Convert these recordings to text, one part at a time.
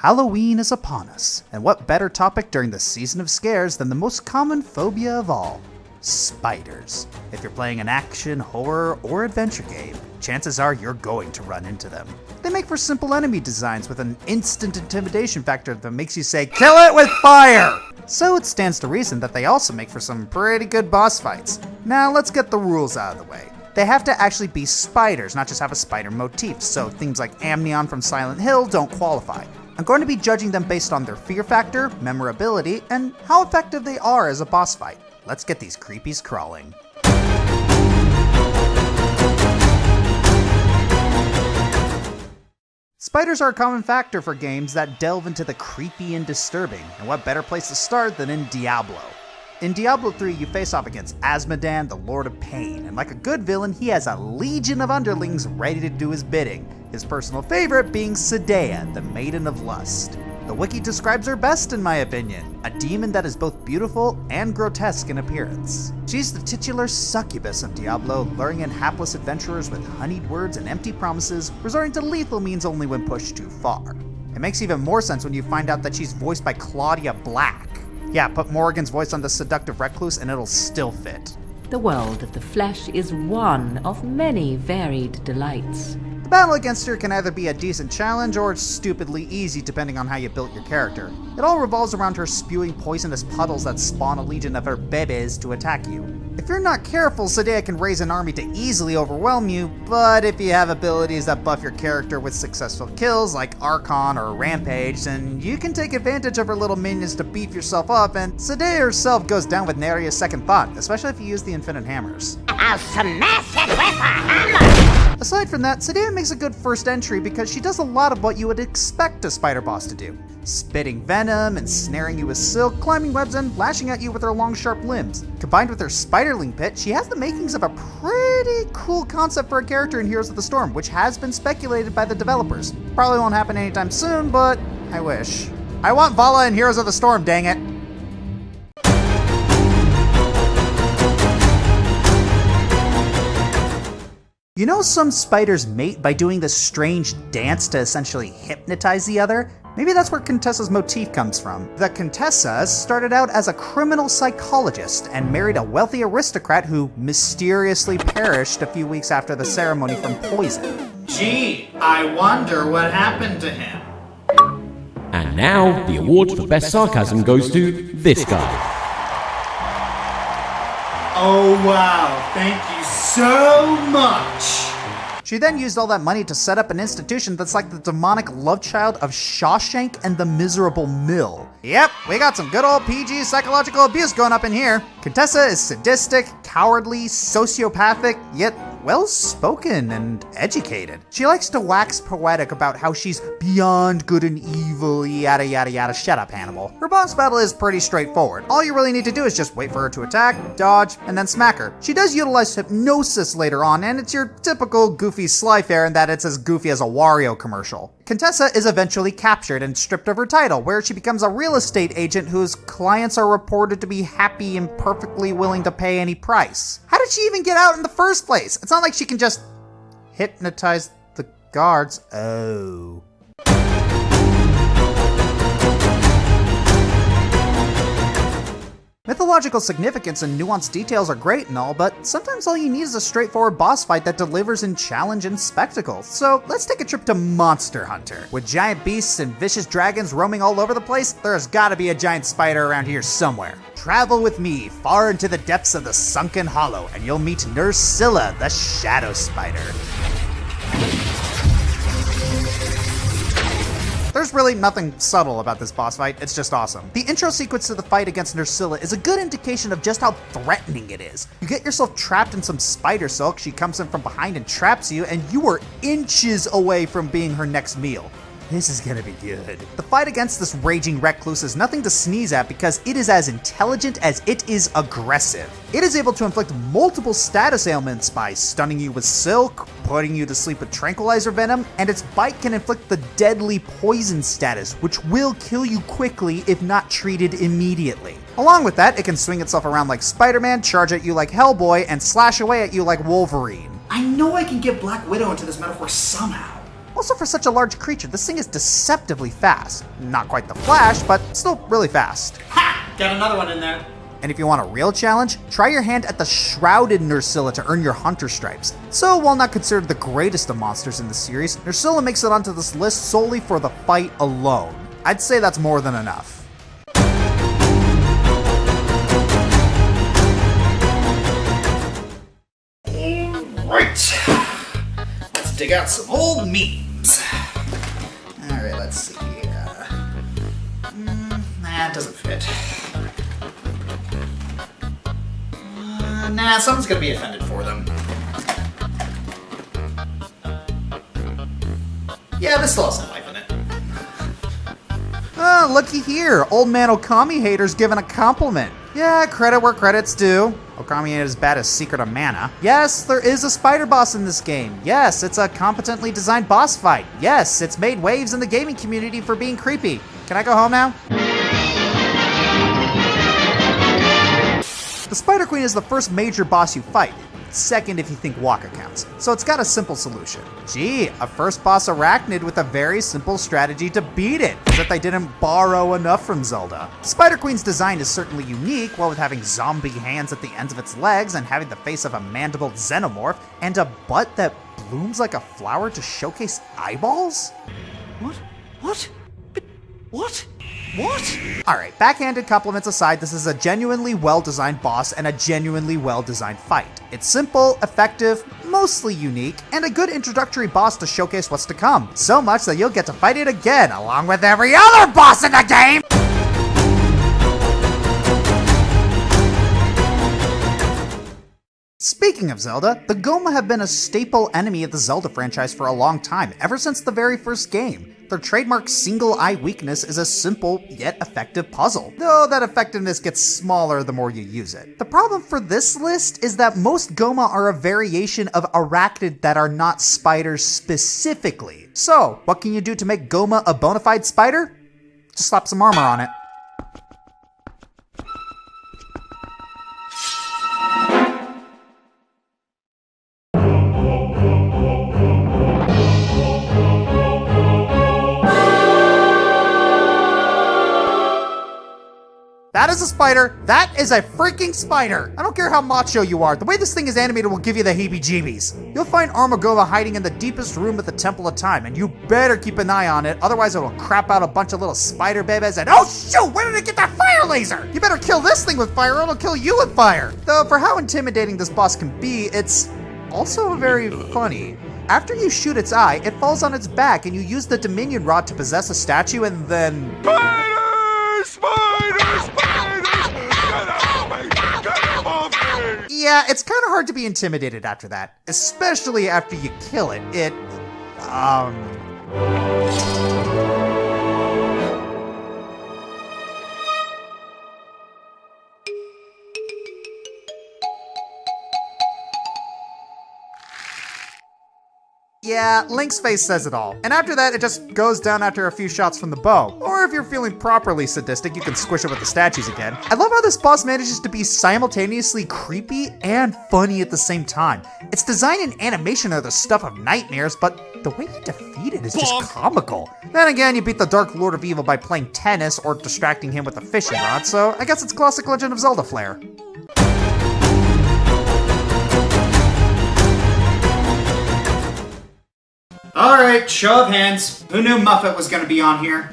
Halloween is upon us, and what better topic during the season of scares than the most common phobia of all? Spiders. If you're playing an action, horror, or adventure game, chances are you're going to run into them. They make for simple enemy designs with an instant intimidation factor that makes you say, "Kill it with fire!" So it stands to reason that they also make for some pretty good boss fights. Now let's get the rules out of the way. They have to actually be spiders, not just have a spider motif, so things like Amnion from Silent Hill don't qualify. I'm going to be judging them based on their fear factor, memorability, and how effective they are as a boss fight. Let's get these creepies crawling. Spiders are a common factor for games that delve into the creepy and disturbing, and what better place to start than in Diablo? In Diablo 3, you face off against Azmodan, the Lord of Pain, and like a good villain, he has a legion of underlings ready to do his bidding, his personal favorite being Sadea, the Maiden of Lust. The wiki describes her best in my opinion, a demon that is both beautiful and grotesque in appearance. She's the titular succubus of Diablo, luring in hapless adventurers with honeyed words and empty promises, resorting to lethal means only when pushed too far. It makes even more sense when you find out that she's voiced by Claudia Black. Yeah, put Morrigan's voice on the seductive recluse and it'll still fit. The world of the flesh is one of many varied delights. The battle against her can either be a decent challenge or stupidly easy depending on how you built your character. It all revolves around her spewing poisonous puddles that spawn a legion of her bebes to attack you. If you're not careful, Sadea can raise an army to easily overwhelm you, but if you have abilities that buff your character with successful kills like Archon or Rampage, then you can take advantage of her little minions to beef yourself up, and Sadea herself goes down with nary a second thought, especially if you use the Infinite Hammers. I'll smash it with a hammer! Aside from that, Sadea makes a good first entry because she does a lot of what you would expect a spider boss to do. Spitting venom and snaring you with silk, climbing webs, and lashing at you with her long sharp limbs. Combined with her spiderling pit, she has the makings of a pretty cool concept for a character in Heroes of the Storm, which has been speculated by the developers. Probably won't happen anytime soon, but I wish. I want Vala in Heroes of the Storm, dang it. You know some spiders mate by doing this strange dance to essentially hypnotize the other? Maybe that's where Contessa's motif comes from. The Contessa started out as a criminal psychologist and married a wealthy aristocrat who mysteriously perished a few weeks after the ceremony from poison. Gee, I wonder what happened to him. And now, the award for best sarcasm goes to this guy. Oh wow, thank you so much! She then used all that money to set up an institution that's like the demonic love child of Shawshank and the Miserable Mill. Yep, we got some good old PG psychological abuse going up in here. Contessa is sadistic, cowardly, sociopathic, yet well-spoken and educated. She likes to wax poetic about how she's beyond good and evil, yada yada yada. Shut up, Hannibal. Her boss battle is pretty straightforward. All you really need to do is just wait for her to attack, dodge, and then smack her. She does utilize hypnosis later on, and it's your typical goofy sly fare in that it's as goofy as a Wario commercial. Contessa is eventually captured and stripped of her title, where she becomes a real estate agent whose clients are reported to be happy and perfectly willing to pay any price. How did she even get out in the first place? It's not like she can just hypnotize the guards. Oh. Mythological significance and nuanced details are great and all, but sometimes all you need is a straightforward boss fight that delivers in challenge and spectacle. So let's take a trip to Monster Hunter. With giant beasts and vicious dragons roaming all over the place, there's gotta be a giant spider around here somewhere. Travel with me far into the depths of the Sunken Hollow, and you'll meet Nursilla, the Shadow Spider. There's really nothing subtle about this boss fight, it's just awesome. The intro sequence to the fight against Nursilla is a good indication of just how threatening it is. You get yourself trapped in some spider silk, she comes in from behind and traps you, and you are inches away from being her next meal. This is gonna be good. The fight against this raging recluse is nothing to sneeze at because it is as intelligent as it is aggressive. It is able to inflict multiple status ailments by stunning you with silk, putting you to sleep with tranquilizer venom, and its bite can inflict the deadly poison status, which will kill you quickly if not treated immediately. Along with that, it can swing itself around like Spider-Man, charge at you like Hellboy, and slash away at you like Wolverine. I know I can get Black Widow into this metaphor somehow. Also, for such a large creature, this thing is deceptively fast. Not quite the Flash, but still really fast. Ha! Got another one in there. And if you want a real challenge, try your hand at the Shrouded Nursilla to earn your Hunter Stripes. So, while not considered the greatest of monsters in the series, Nursilla makes it onto this list solely for the fight alone. I'd say that's more than enough. Alright, let's dig out some old memes. Alright, let's see. Nah, it doesn't fit. Nah, someone's gonna be offended for them. Yeah, this still has some life in it. Oh, looky here. Old man Okami hater's giving a compliment. Yeah, credit where credit's due. Okami ain't as bad as Secret of Mana. Yes, there is a spider boss in this game. Yes, it's a competently designed boss fight. Yes, it's made waves in the gaming community for being creepy. Can I go home now? The Spider Queen is the first major boss you fight. Second if you think Waka counts. So it's got a simple solution. Gee, a first boss arachnid with a very simple strategy to beat it. Is that they didn't borrow enough from Zelda. Spider Queen's design is certainly unique, what with having zombie hands at the ends of its legs and having the face of a mandibled xenomorph and a butt that blooms like a flower to showcase eyeballs? What? Alright, backhanded compliments aside, this is a genuinely well-designed boss and a genuinely well-designed fight. It's simple, effective, mostly unique, and a good introductory boss to showcase what's to come. So much that you'll get to fight it again, along with every other boss in the game! Speaking of Zelda, the Goma have been a staple enemy of the Zelda franchise for a long time, ever since the very first game. Their trademark single-eye weakness is a simple yet effective puzzle, though that effectiveness gets smaller the more you use it. The problem for this list is that most Goma are a variation of arachnid that are not spiders specifically. So, what can you do to make Goma a bona fide spider? Just slap some armor on it. That is a spider. That is a freaking spider. I don't care how macho you are. The way this thing is animated will give you the heebie-jeebies. You'll find Armagoma hiding in the deepest room at the Temple of Time, and you better keep an eye on it, otherwise it will crap out a bunch of little spider babies and oh shoot, where did it get that fire laser? You better kill this thing with fire or it'll kill you with fire. Though for how intimidating this boss can be, it's also very funny. After you shoot its eye, it falls on its back and you use the Dominion Rod to possess a statue and then... Yeah, it's kind of hard to be intimidated after that, especially after you kill it. Yeah, Link's face says it all. And after that, it just goes down after a few shots from the bow. Or if you're feeling properly sadistic, you can squish it with the statues again. I love how this boss manages to be simultaneously creepy and funny at the same time. Its design and animation are the stuff of nightmares, but the way you defeat it is just comical. Then again, you beat the Dark Lord of Evil by playing tennis or distracting him with a fishing rod, so I guess it's classic Legend of Zelda flair. Alright, show of hands. Who knew Muffet was gonna be on here?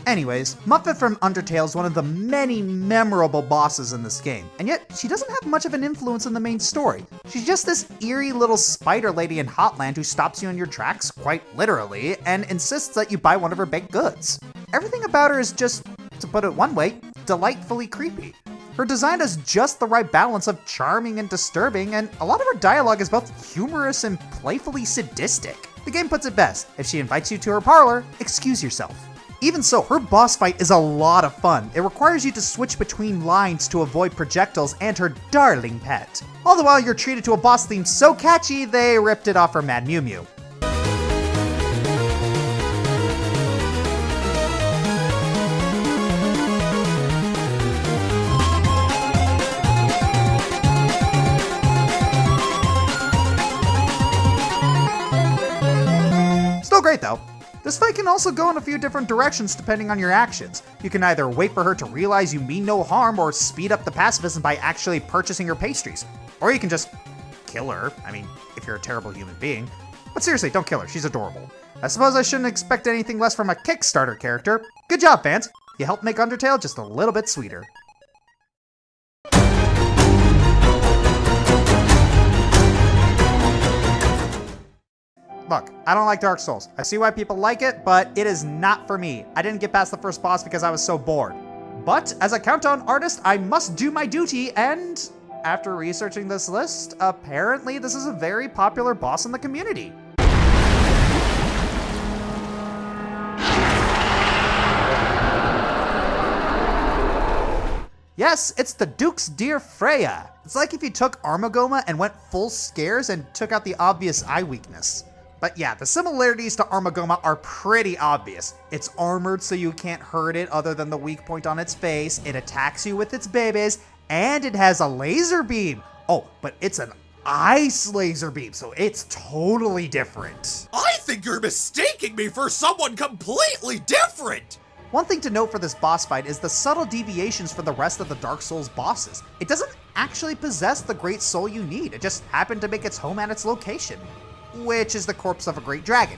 Anyways, Muffet from Undertale is one of the many memorable bosses in this game, and yet she doesn't have much of an influence in the main story. She's just this eerie little spider lady in Hotland who stops you in your tracks, quite literally, and insists that you buy one of her baked goods. Everything about her is just, to put it one way, delightfully creepy. Her design has just the right balance of charming and disturbing, and a lot of her dialogue is both humorous and playfully sadistic. The game puts it best: if she invites you to her parlor, excuse yourself. Even so, her boss fight is a lot of fun. It requires you to switch between lines to avoid projectiles and her darling pet. All the while you're treated to a boss theme so catchy, they ripped it off from Mad Mew Mew. great though. This fight can also go in a few different directions depending on your actions. You can either wait for her to realize you mean no harm or speed up the pacifism by actually purchasing her pastries. Or you can just kill her, I mean, if you're a terrible human being. But seriously, don't kill her, she's adorable. I suppose I shouldn't expect anything less from a Kickstarter character. Good job, fans! You helped make Undertale just a little bit sweeter. Look, I don't like Dark Souls. I see why people like it, but it is not for me. I didn't get past the first boss because I was so bored. But as a countdown artist, I must do my duty, and after researching this list, apparently this is a very popular boss in the community. Yes, it's the Duke's Dear Freya. It's like if you took Armagoma and went full scares and took out the obvious eye weakness. But yeah, the similarities to Armagoma are pretty obvious. It's armored so you can't hurt it other than the weak point on its face, it attacks you with its babies, and it has a laser beam. Oh, but it's an ice laser beam, so it's totally different. I think you're mistaking me for someone completely different! One thing to note for this boss fight is the subtle deviations for the rest of the Dark Souls bosses. It doesn't actually possess the great soul you need, it just happened to make its home at its location, which is the corpse of a great dragon.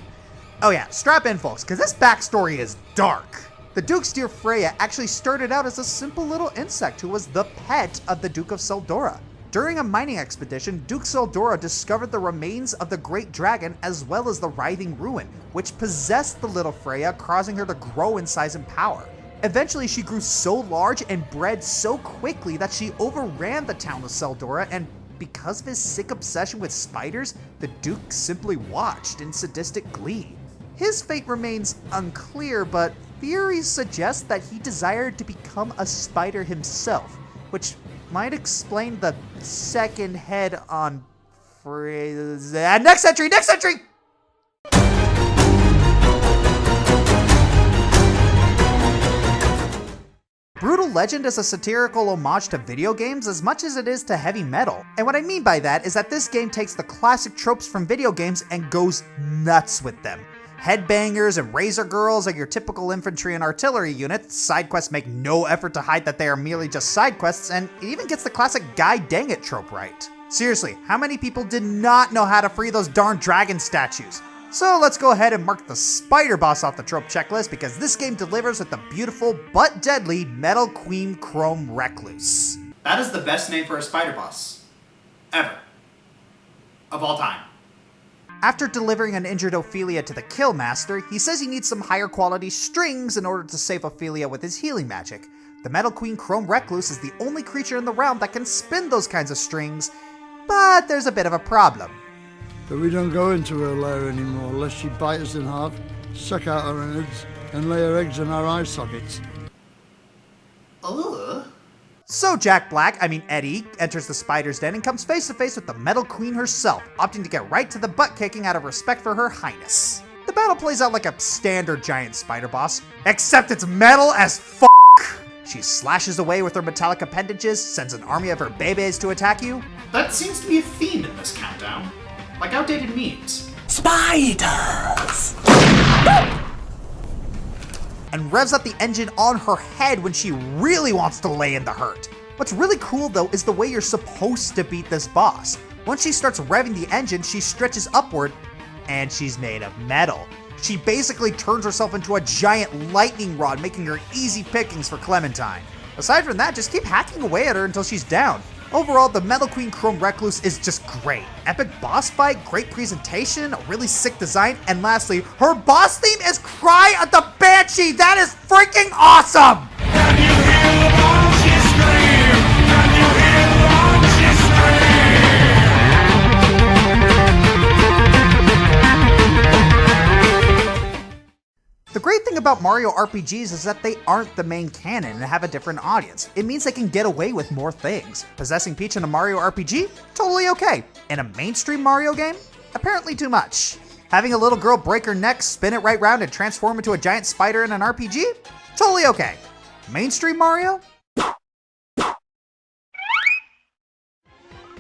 Oh yeah, strap in folks, because this backstory is dark. The Duke's Dear Freya actually started out as a simple little insect who was the pet of the Duke of Seldora. During a mining expedition, Duke Seldora discovered the remains of the great dragon as well as the writhing ruin, which possessed the little Freya, causing her to grow in size and power. Eventually, she grew so large and bred so quickly that she overran the town of Seldora, and because of his sick obsession with spiders, the Duke simply watched in sadistic glee. His fate remains unclear, but theories suggest that he desired to become a spider himself, which might explain the second head on next century! Brutal Legend is a satirical homage to video games as much as it is to heavy metal. And what I mean by that is that this game takes the classic tropes from video games and goes nuts with them. Headbangers and razor girls are your typical infantry and artillery units. Side quests make no effort to hide that they are merely just side quests, and it even gets the classic guy dang it trope right. Seriously, how many people did not know how to free those darn dragon statues? So let's go ahead and mark the spider boss off the trope checklist, because this game delivers with the beautiful but deadly Metal Queen Chrome Recluse. That is the best name for a spider boss. Ever. Of all time. After delivering an injured Ophelia to the Killmaster, he says he needs some higher quality strings in order to save Ophelia with his healing magic. The Metal Queen Chrome Recluse is the only creature in the realm that can spin those kinds of strings, but there's a bit of a problem. But we don't go into her lair anymore unless she bites us in half, suck out our innards, and lay her eggs in our eye sockets. Ugh. So Eddie, enters the spider's den and comes face to face with the Metal Queen herself, opting to get right to the butt kicking out of respect for her highness. The battle plays out like a standard giant spider boss, except it's metal as f***. She slashes away with her metallic appendages, sends an army of her babies to attack you. That seems to be a theme in this countdown. Like outdated memes. Spiders! And revs up the engine on her head when she really wants to lay in the hurt. What's really cool though is the way you're supposed to beat this boss. Once she starts revving the engine, she stretches upward, and she's made of metal. She basically turns herself into a giant lightning rod, making her easy pickings for Clementine. Aside from that, just keep hacking away at her until she's down. Overall, the Metal Queen Chrome Recluse is just great. Epic boss fight, great presentation, a really sick design, and lastly, her boss theme is Cry of the Banshee! That is freaking awesome! Can you hear the banshee scream? Can you hear the banshee scream? The great thing about Mario RPGs is that they aren't the main canon and have a different audience. It means they can get away with more things. Possessing Peach in a Mario RPG? Totally okay. In a mainstream Mario game? Apparently too much. Having a little girl break her neck, spin it right round, and transform into a giant spider in an RPG? Totally okay. Mainstream Mario?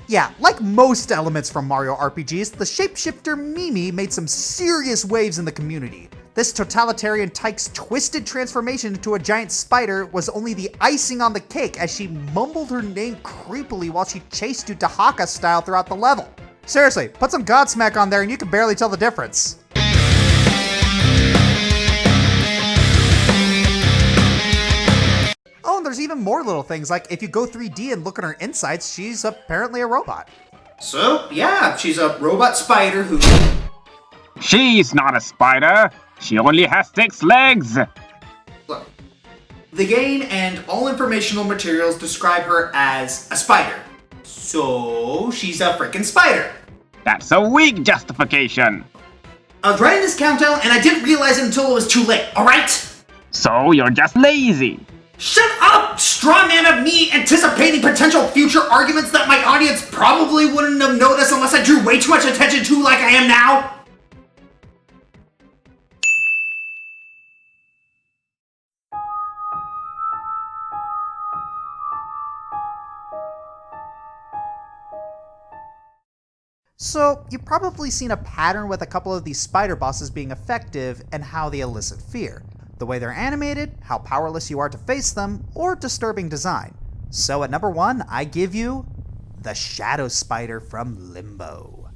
Yeah, like most elements from Mario RPGs, the shapeshifter Mimi made some serious waves in the community. This totalitarian tyke's twisted transformation into a giant spider was only the icing on the cake as she mumbled her name creepily while she chased you Dahaka style throughout the level. Seriously, put some Godsmack on there and you can barely tell the difference. Oh, and there's even more little things, like if you go 3D and look at her insides, she's apparently a robot. So, yeah, she's a robot spider who... She's not a spider. She only has 6 legs. Look, the game and all informational materials describe her as a spider. So, she's a freaking spider. That's a weak justification. I was writing this countdown and I didn't realize it until it was too late, alright? So you're just lazy. Shut up, straw man of me anticipating potential future arguments that my audience probably wouldn't have noticed unless I drew way too much attention to like I am now. So, you've probably seen a pattern with a couple of these spider bosses being effective and how they elicit fear. The way they're animated, how powerless you are to face them, or disturbing design. So at number 1, I give you the Shadow Spider from Limbo.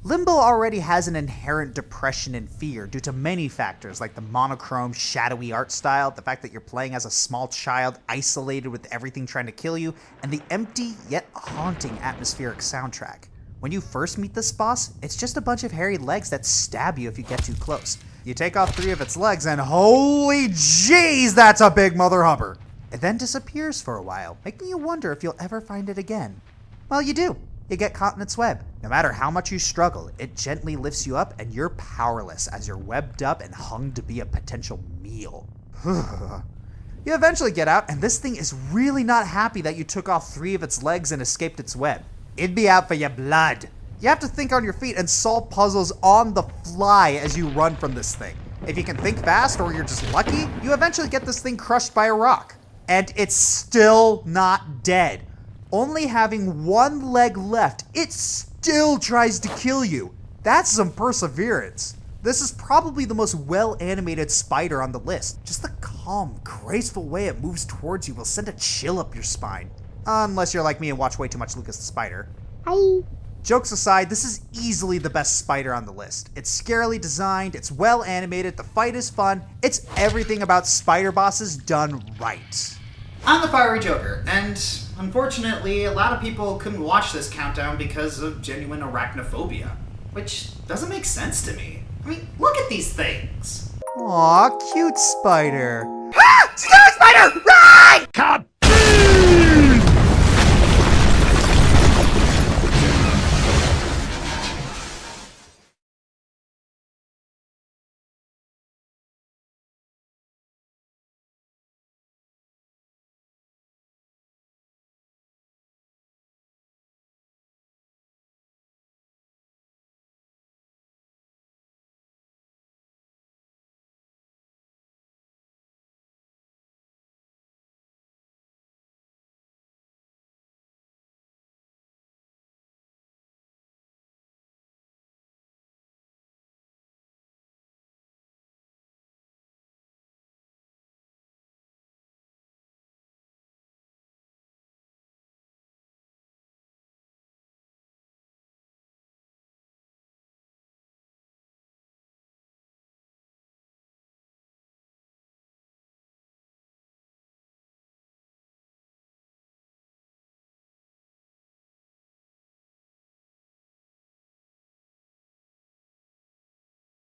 Limbo already has an inherent depression and fear due to many factors like the monochrome, shadowy art style, the fact that you're playing as a small child isolated with everything trying to kill you, and the empty yet haunting atmospheric soundtrack. When you first meet this boss, it's just a bunch of hairy legs that stab you if you get too close. You take off 3 of its legs and holy jeez, that's a big mother humper. It then disappears for a while, making you wonder if you'll ever find it again. Well, you do. You get caught in its web. No matter how much you struggle, it gently lifts you up and you're powerless as you're webbed up and hung to be a potential meal. You eventually get out and this thing is really not happy that you took off 3 of its legs and escaped its web. It'd be out for your blood. You have to think on your feet and solve puzzles on the fly as you run from this thing. If you can think fast or you're just lucky, you eventually get this thing crushed by a rock. And it's still not dead. Only having 1 leg left, it still tries to kill you. That's some perseverance. This is probably the most well-animated spider on the list. Just the calm, graceful way it moves towards you will send a chill up your spine. Unless you're like me and watch way too much Lucas the Spider. Hi. Jokes aside, this is easily the best spider on the list. It's scarily designed, it's well animated, the fight is fun, it's everything about spider bosses done right. I'm the Fiery Joker, and unfortunately, a lot of people couldn't watch this countdown because of genuine arachnophobia, which doesn't make sense to me. I mean, look at these things. Aw, cute spider. Ah! Scary spider! Run! Cut!